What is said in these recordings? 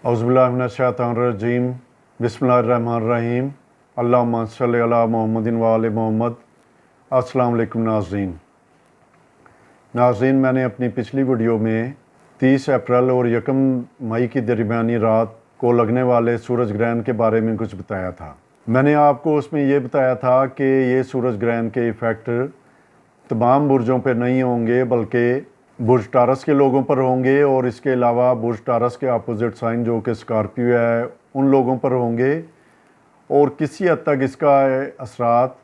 औज़ुबिल्लाहिमिनश्शैतानिर्रजीम बिस्मिल्लाहिर्रहमानिर्रहीम अल्लाहुम्मा सल्लि अला मुहम्मदिन व आले मोहम्मद। अस्सलाम वालेकुम नाज़रीन, मैंने अपनी पिछली वीडियो में 30 अप्रैल और 1 मई की दरमियानी रात को लगने वाले सूरज ग्रहण के बारे में कुछ बताया था। मैंने आपको उसमें ये बताया था कि ये सूरज ग्रहण के इफ़ेक्ट तमाम बुर्जों पर नहीं होंगे बल्कि बुर्ज टारस के लोगों पर होंगे, और इसके अलावा बुर्ज टारस के अपोजिट साइन जो कि स्कॉर्पियो है उन लोगों पर होंगे, और किसी हद तक इसका असरात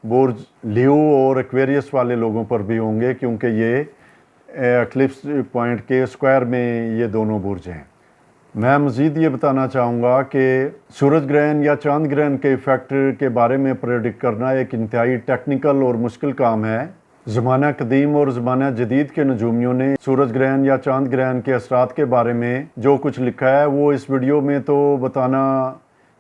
बुर्ज लियो और एक्वेरियस वाले लोगों पर भी होंगे, क्योंकि ये एक्लिप्स पॉइंट के स्क्वायर में ये दोनों बुर्ज हैं। मैं मज़ीद ये बताना चाहूँगा कि सूरज ग्रहण या चांद ग्रहण के इफ़ेक्ट के बारे में प्रेडिक्ट करना एक इंतहाई टेक्निकल और मुश्किल काम है। ज़माना कदीम और ज़माना जदीद के नजूमियों ने सूरज ग्रहण या चांद ग्रहण के असरात के बारे में जो कुछ लिखा है वो इस वीडियो में तो बताना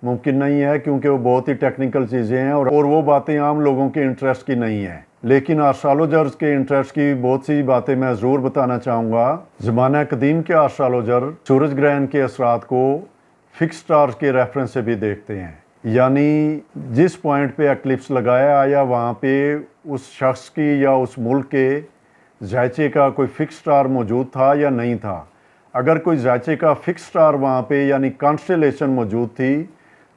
मुमकिन नहीं है, क्योंकि वो बहुत ही टेक्निकल चीज़ें हैं और वो बातें आम लोगों के इंटरेस्ट की नहीं है। लेकिन एस्ट्रोलॉजर्स के इंटरेस्ट की बहुत सी बातें मैं ज़रूर बताना चाहूँगा। ज़माना कदीम के एस्ट्रोलॉजर सूरज ग्रहण के असरात को फिक्स स्टार्स के रेफरेंस से भी देखते हैं, यानी जिस पॉइंट पे एक्लिप्स लगाया आया वहाँ पे उस शख्स की या उस मुल्क के ज़ायचे का कोई फिक्स स्टार मौजूद था या नहीं था। अगर कोई ज़ायचे का फिक्स स्टार वहाँ पे यानी कॉन्स्टेलेशन मौजूद थी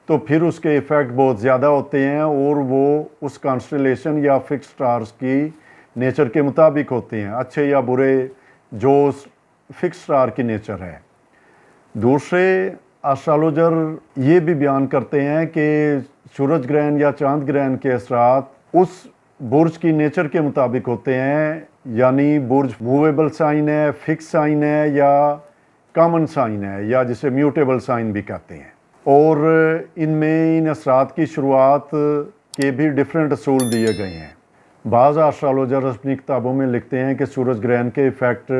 तो फिर उसके इफ़ेक्ट बहुत ज़्यादा होते हैं, और वो उस कॉन्स्टेलेशन या फिक्स स्टार्स की नेचर के मुताबिक होते हैं, अच्छे या बुरे, जो उस फिक्स स्टार की नेचर है। दूसरे एस्ट्रोलॉजर ये भी बयान करते हैं कि सूरज ग्रहण या चांद ग्रहण के असरात उस बुर्ज की नेचर के मुताबिक होते हैं, यानी बुर्ज मूवेबल साइन है, फिक्स साइन है या कॉमन साइन है, या जिसे म्यूटेबल साइन भी कहते हैं। और इनमें इन असरात की शुरुआत के भी डिफरेंट असूल दिए गए हैं। बाज़ एस्ट्रोलॉजर अपनी किताबों में लिखते हैं कि सूरज ग्रहण के इफ़ेक्ट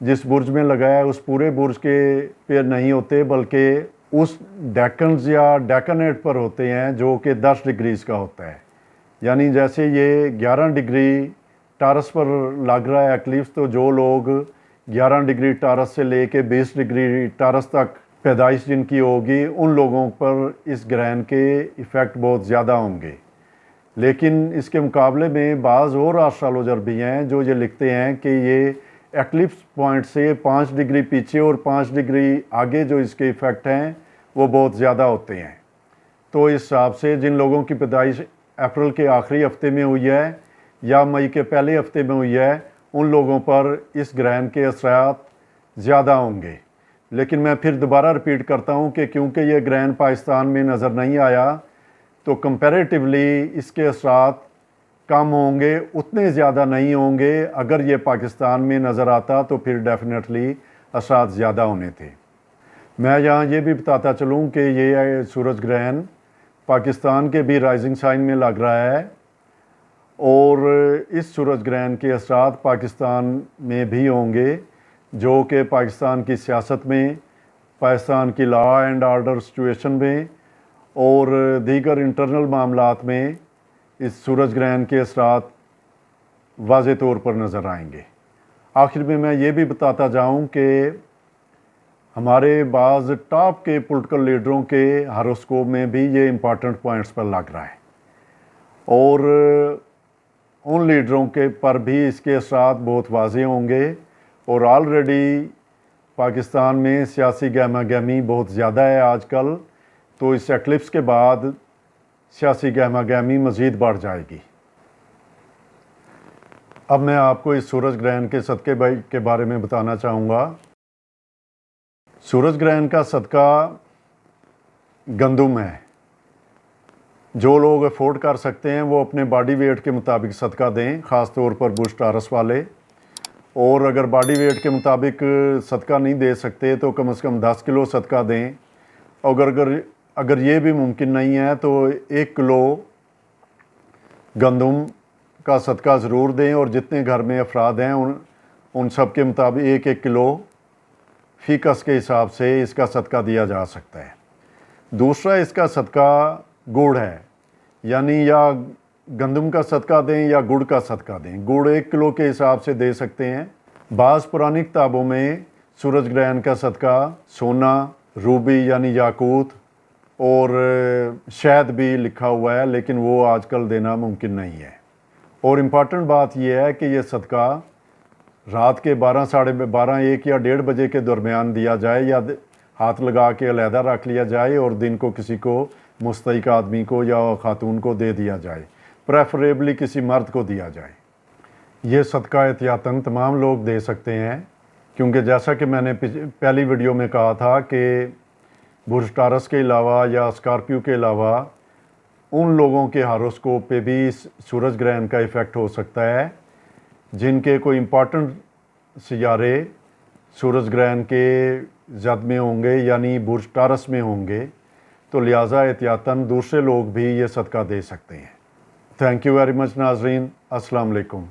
जिस बुर्ज में लगा है उस पूरे बुर्ज के पे नहीं होते, बल्कि उस डेकन्स या डेकनेट पर होते हैं जो कि 10 डिग्रीज़ का होता है। यानी जैसे ये 11 डिग्री टारस पर लग रहा है एक्लिप्स, तो जो लोग 11 डिग्री टारस से लेके 20 डिग्री टारस तक पैदाइश जिनकी होगी उन लोगों पर इस ग्रहण के इफ़ेक्ट बहुत ज़्यादा होंगे। लेकिन इसके मुकाबले में बाज़ और एस्ट्रोलॉजर भी हैं जो ये लिखते हैं कि ये एक्लिप्स पॉइंट से 5 डिग्री पीछे और 5 डिग्री आगे जो इसके इफ़ेक्ट हैं वो बहुत ज़्यादा होते हैं। तो इस हिसाब से जिन लोगों की पैदाइश अप्रैल के आखिरी हफ्ते में हुई है या मई के पहले हफ्ते में हुई है उन लोगों पर इस ग्रहण के असरात ज़्यादा होंगे। लेकिन मैं फिर दोबारा रिपीट करता हूँ कि क्योंकि ये ग्रहण पाकिस्तान में नज़र नहीं आया तो कंपैरेटिवली इसके असरात कम होंगे, उतने ज़्यादा नहीं होंगे। अगर ये पाकिस्तान में नज़र आता तो फिर डेफिनेटली असरात ज़्यादा होने थे। मैं यहाँ ये भी बताता चलूँ कि ये सूरज ग्रहण पाकिस्तान के भी राइजिंग साइन में लग रहा है, और इस सूरज ग्रहण के असरात पाकिस्तान में भी होंगे, जो कि पाकिस्तान की सियासत में, पाकिस्तान की लॉ एंड आर्डर सिचुएशन में और दीगर इंटरनल मामलात में इस सूरज ग्रहण के असरात वाज़े तौर पर नज़र आएंगे। आखिर में मैं ये भी बताता जाऊँ कि हमारे बाज़ टॉप के पॉलिटिकल लीडरों के हॉरोस्कोप में भी ये इम्पॉर्टेंट पॉइंट्स पर लग रहा है, और उन लीडरों के पर भी इसके असरात बहुत वाज़े होंगे। और ऑलरेडी पाकिस्तान में सियासी गहमा गहमी बहुत ज़्यादा है आजकल, तो इस एक्लिप्स के बाद सियासी गहमा गहमी मज़ीद बढ़ जाएगी। अब मैं आपको इस सूरज ग्रहण के सदक़े के बारे में बताना चाहूँगा। सूरज ग्रहण का सदका गंदुम है। जो लोग अफोर्ड कर सकते हैं वो अपने बॉडी वेट के मुताबिक सदका दें, ख़ास तौर पर बुर्ज टारस वाले। और अगर बॉडी वेट के मुताबिक सदका नहीं दे सकते तो कम से कम 10 किलो सदका दें। और अगर ये भी मुमकिन नहीं है तो 1 किलो गंदुम का सदका ज़रूर दें, और जितने घर में अफराद हैं उन सब के मुताबिक 1-1 किलो फ़ीकस के हिसाब से इसका सदका दिया जा सकता है। दूसरा, इसका सदका गुड़ है, यानी या गंदम का सदका दें या गुड़ का सदका दें। गुड़ 1 किलो के हिसाब से दे सकते हैं। बाज़ पुरानी किताबों में सूरज ग्रहण का सदका सोना, रूबी यानी याकूत और शहद भी लिखा हुआ है, लेकिन वो आजकल देना मुमकिन नहीं है। और इम्पॉर्टेंट बात यह है कि ये सदका रात के 12, साढ़े 12, 1 या 1:30 बजे के दरमियान दिया जाए, या हाथ लगा के अलहदा रख लिया जाए और दिन को किसी को मुस्तहिक आदमी को या खातून को दे दिया जाए, प्रेफरेबली किसी मर्द को दिया जाए। ये सदका एहतियातन तमाम लोग दे सकते हैं, क्योंकि जैसा कि मैंने पहली वीडियो में कहा था कि बुर्ज टारस के अलावा या स्कॉर्पियो के अलावा उन लोगों के हारोस्कोप पे भी सूरज ग्रहण का इफ़ेक्ट हो सकता है जिनके कोई इम्पॉर्टेंट सियारे सूरज ग्रहण के ज़द में होंगे, यानी बुर्ज टारस में होंगे, तो लिहाजा एहतियातन दूसरे लोग भी ये सदका दे सकते हैं। थैंक यू वेरी मच नाजरीन, अस्सलाम वालेकुम।